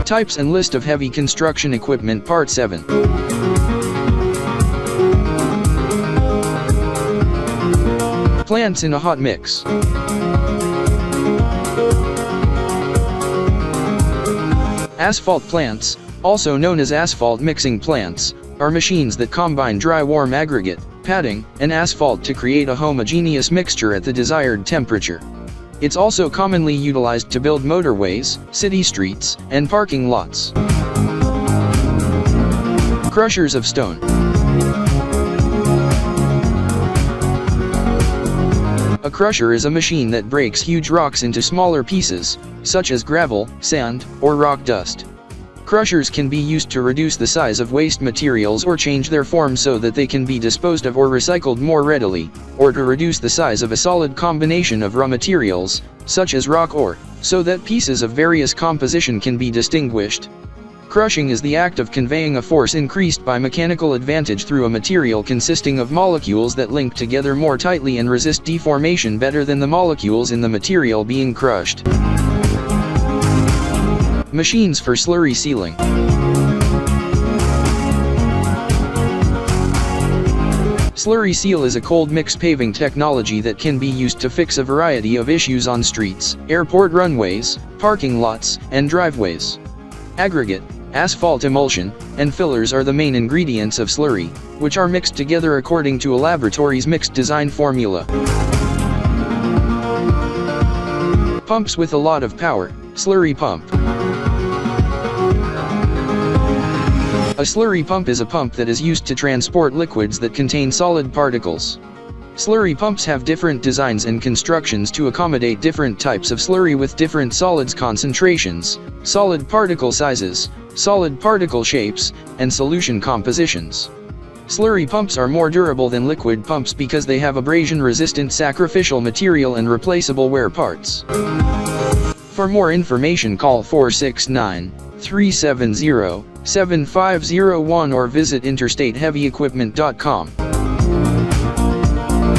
Types and list of heavy construction equipment. Part 7. Plants in a hot mix. Asphalt plants, also known as asphalt mixing plants, are machines that combine dry warm aggregate, padding, and asphalt to create a homogeneous mixture at the desired temperature. It's also commonly utilized to build motorways, city streets, and parking lots. Crushers of stone. A crusher is a machine that breaks huge rocks into smaller pieces, such as gravel, sand, or rock dust. Crushers can be used to reduce the size of waste materials or change their form so that they can be disposed of or recycled more readily, or to reduce the size of a solid combination of raw materials, such as rock ore, so that pieces of various composition can be distinguished. Crushing is the act of conveying a force increased by mechanical advantage through a material consisting of molecules that link together more tightly and resist deformation better than the molecules in the material being crushed. Machines for slurry sealing. Slurry seal is a cold mix paving technology that can be used to fix a variety of issues on streets, airport runways, parking lots, and driveways. Aggregate, asphalt emulsion, and fillers are the main ingredients of slurry, which are mixed together according to a laboratory's mixed design formula. Pumps with a lot of power. Slurry pump. A slurry pump is a pump that is used to transport liquids that contain solid particles. Slurry pumps have different designs and constructions to accommodate different types of slurry with different solids concentrations, solid particle sizes, solid particle shapes, and solution compositions. Slurry pumps are more durable than liquid pumps because they have abrasion-resistant sacrificial material and replaceable wear parts. For more information, call 469-370-7501 or visit interstateheavyequipment.com.